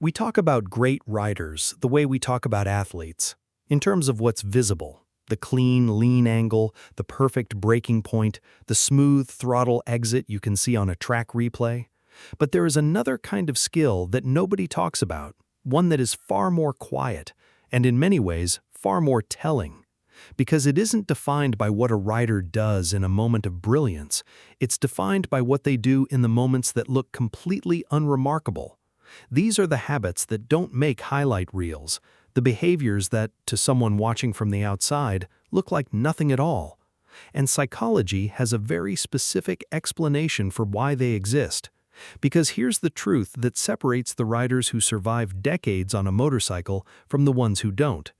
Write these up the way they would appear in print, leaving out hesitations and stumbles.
We talk about great riders the way we talk about athletes, in terms of what's visible. The clean, lean angle, the perfect braking point, the smooth throttle exit you can see on a track replay. But there is another kind of skill that nobody talks about, one that is far more quiet, and in many ways, far more telling. Because it isn't defined by what a rider does in a moment of brilliance, it's defined by what they do in the moments that look completely unremarkable. These are the habits that don't make highlight reels, the behaviors that, to someone watching from the outside, look like nothing at all. And psychology has a very specific explanation for why they exist. Because here's the truth that separates the riders who survive decades on a motorcycle from the ones who don't.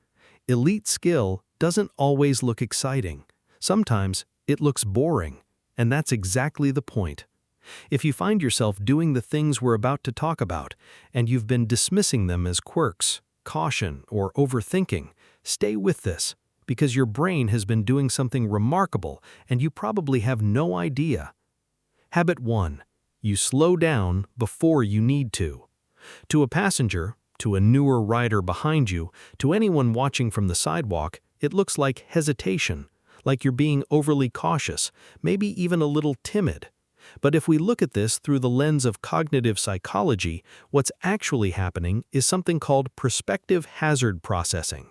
Elite skill doesn't always look exciting. Sometimes it looks boring, and that's exactly the point. If you find yourself doing the things we're about to talk about, and you've been dismissing them as quirks, caution, or overthinking, stay with this, because your brain has been doing something remarkable and you probably have no idea. Habit 1. You slow down before you need to. To a passenger, to a newer rider behind you, to anyone watching from the sidewalk, it looks like hesitation, like you're being overly cautious, maybe even a little timid. But if we look at this through the lens of cognitive psychology, what's actually happening is something called prospective hazard processing.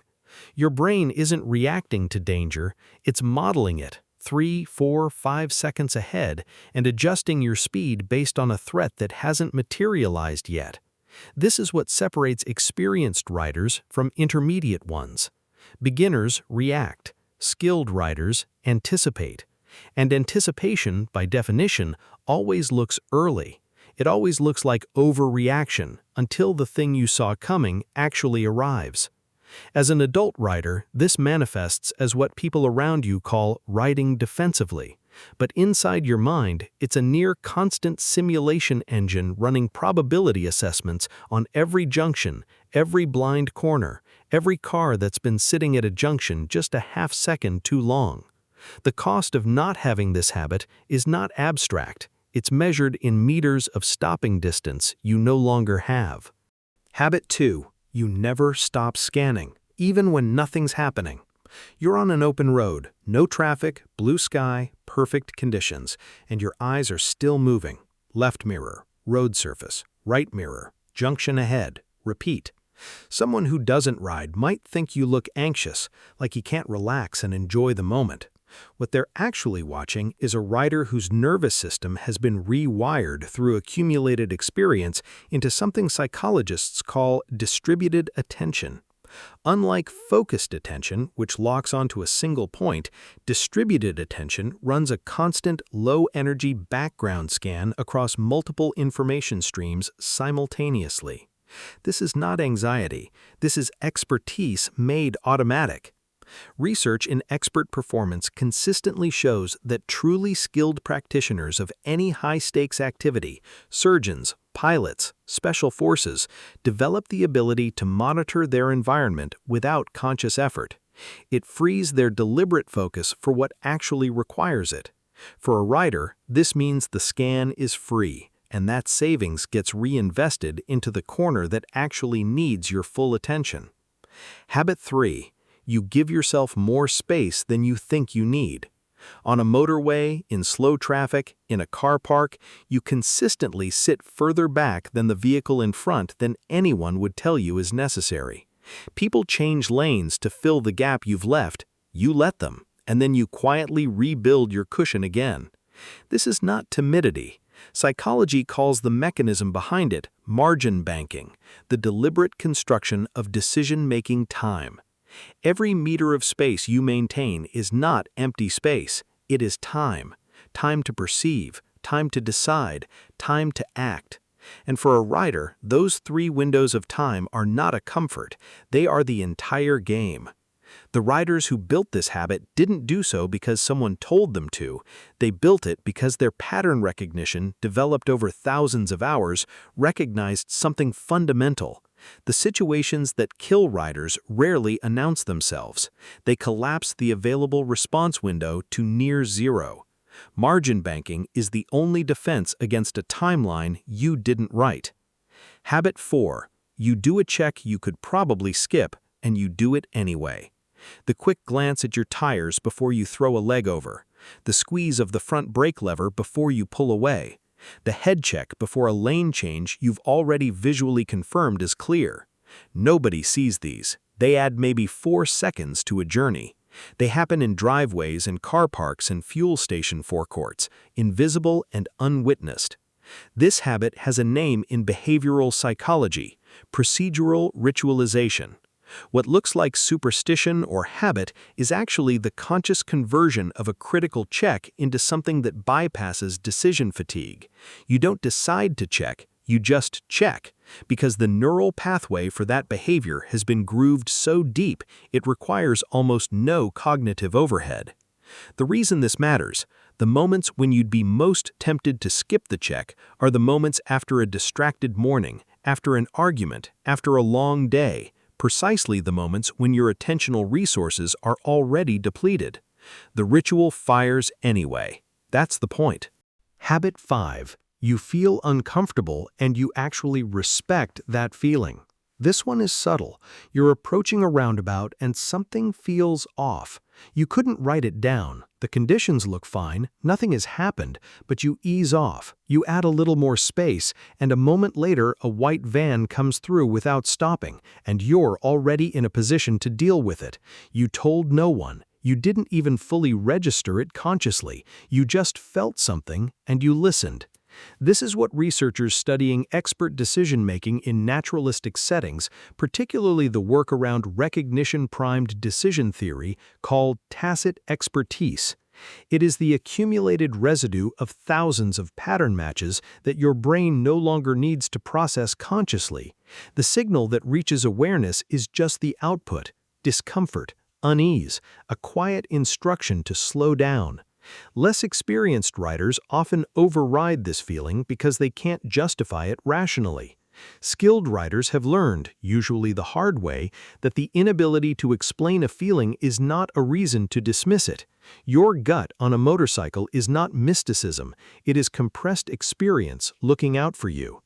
Your brain isn't reacting to danger, it's modeling it 3, 4, 5 seconds ahead and adjusting your speed based on a threat that hasn't materialized yet. This is what separates experienced riders from intermediate ones. Beginners react, skilled riders anticipate. And anticipation, by definition, always looks early. It always looks like overreaction until the thing you saw coming actually arrives. As an adult rider, this manifests as what people around you call riding defensively. But inside your mind, it's a near-constant simulation engine running probability assessments on every junction, every blind corner, every car that's been sitting at a junction just a half second too long. The cost of not having this habit is not abstract. It's measured in meters of stopping distance you no longer have. Habit 2. You never stop scanning, even when nothing's happening. You're on an open road, no traffic, blue sky, perfect conditions, and your eyes are still moving. Left mirror, road surface, right mirror, junction ahead, repeat. Someone who doesn't ride might think you look anxious, like you can't relax and enjoy the moment. What they're actually watching is a rider whose nervous system has been rewired through accumulated experience into something psychologists call distributed attention. Unlike focused attention, which locks onto a single point, distributed attention runs a constant, low-energy background scan across multiple information streams simultaneously. This is not anxiety. This is expertise made automatic. Research in expert performance consistently shows that truly skilled practitioners of any high-stakes activity, surgeons, pilots, special forces, develop the ability to monitor their environment without conscious effort. It frees their deliberate focus for what actually requires it. For a rider, this means the scan is free, and that savings gets reinvested into the corner that actually needs your full attention. Habit 3. You give yourself more space than you think you need. On a motorway, in slow traffic, in a car park, you consistently sit further back than the vehicle in front than anyone would tell you is necessary. People change lanes to fill the gap you've left, you let them, and then you quietly rebuild your cushion again. This is not timidity. Psychology calls the mechanism behind it margin banking, the deliberate construction of decision-making time. Every meter of space you maintain is not empty space, it is time. Time to perceive, time to decide, time to act. And for a rider, those 3 windows of time are not a comfort, they are the entire game. The riders who built this habit didn't do so because someone told them to. They built it because their pattern recognition, developed over thousands of hours, recognized something fundamental. The situations that kill riders rarely announce themselves. They collapse the available response window to near zero. Margin banking is the only defense against a timeline you didn't write. Habit 4. You do a check you could probably skip, and you do it anyway. The quick glance at your tires before you throw a leg over. The squeeze of the front brake lever before you pull away. The head check before a lane change you've already visually confirmed is clear. Nobody sees these. They add maybe 4 seconds to a journey. They happen in driveways and car parks and fuel station forecourts, invisible and unwitnessed. This habit has a name in behavioral psychology: procedural ritualization. What looks like superstition or habit is actually the conscious conversion of a critical check into something that bypasses decision fatigue. You don't decide to check, you just check, because the neural pathway for that behavior has been grooved so deep it requires almost no cognitive overhead. The reason this matters: the moments when you'd be most tempted to skip the check are the moments after a distracted morning, after an argument, after a long day, precisely the moments when your attentional resources are already depleted. The ritual fires anyway. That's the point. Habit 5. You feel uncomfortable and you actually respect that feeling. This one is subtle. You're approaching a roundabout and something feels off. You couldn't write it down. The conditions look fine, nothing has happened, but you ease off. You add a little more space, and a moment later a white van comes through without stopping, and you're already in a position to deal with it. You told no one. You didn't even fully register it consciously. You just felt something, and you listened. This is what researchers studying expert decision-making in naturalistic settings, particularly the work around recognition-primed decision theory, call tacit expertise. It is the accumulated residue of thousands of pattern matches that your brain no longer needs to process consciously. The signal that reaches awareness is just the output: discomfort, unease, a quiet instruction to slow down. Less experienced writers often override this feeling because they can't justify it rationally. Skilled writers have learned, usually the hard way, that the inability to explain a feeling is not a reason to dismiss it. Your gut on a motorcycle is not mysticism, it is compressed experience looking out for you.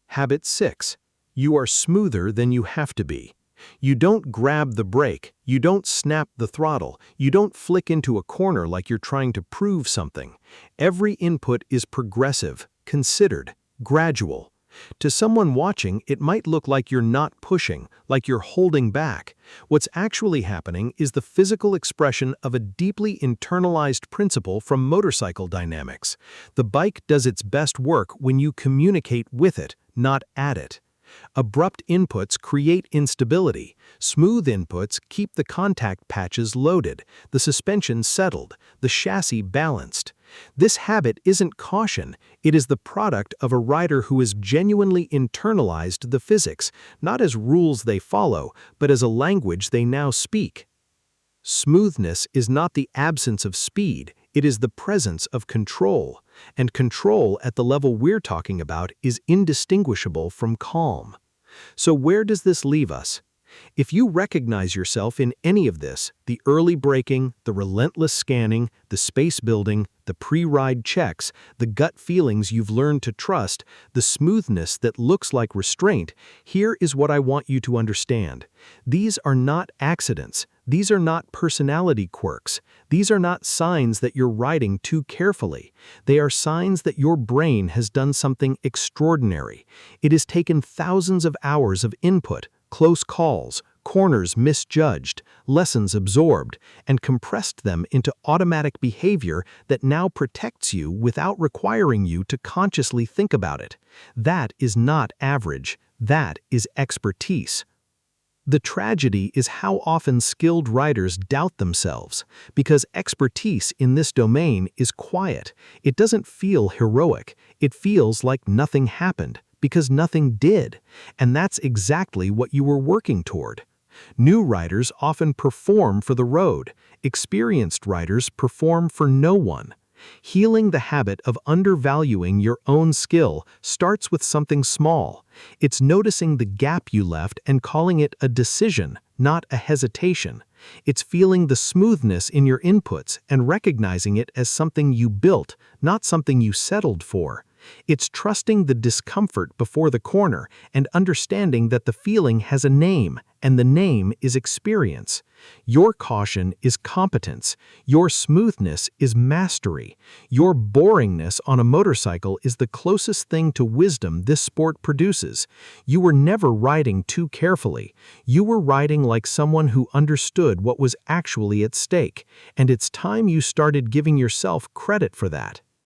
Habit 6. You are smoother than you have to be. You don't grab the brake, you don't snap the throttle, you don't flick into a corner like you're trying to prove something. Every input is progressive, considered, gradual. To someone watching, it might look like you're not pushing, like you're holding back. What's actually happening is the physical expression of a deeply internalized principle from motorcycle dynamics. The bike does its best work when you communicate with it, not at it. Abrupt inputs create instability. Smooth inputs keep the contact patches loaded, the suspension settled, the chassis balanced. This habit isn't caution, it is the product of a rider who has genuinely internalized the physics, not as rules they follow, but as a language they now speak. Smoothness is not the absence of speed, it is the presence of control. And control at the level we're talking about is indistinguishable from calm. So where does this leave us? If you recognize yourself in any of this, the early braking, the relentless scanning, the space building, the pre-ride checks, the gut feelings you've learned to trust, the smoothness that looks like restraint, here is what I want you to understand. These are not accidents. These are not personality quirks. These are not signs that you're riding too carefully. They are signs that your brain has done something extraordinary. It has taken thousands of hours of input, close calls, corners misjudged, lessons absorbed, and compressed them into automatic behavior that now protects you without requiring you to consciously think about it. That is not average. That is expertise. The tragedy is how often skilled riders doubt themselves, because expertise in this domain is quiet. It doesn't feel heroic. It feels like nothing happened, because nothing did. And that's exactly what you were working toward. New riders often perform for the road. Experienced riders perform for no one. Healing the habit of undervaluing your own skill starts with something small. It's noticing the gap you left and calling it a decision, not a hesitation. It's feeling the smoothness in your inputs and recognizing it as something you built, not something you settled for. It's trusting the discomfort before the corner and understanding that the feeling has a name, and the name is experience. Your caution is competence. Your smoothness is mastery. Your boringness on a motorcycle is the closest thing to wisdom this sport produces. You were never riding too carefully. You were riding like someone who understood what was actually at stake, and it's time you started giving yourself credit for that.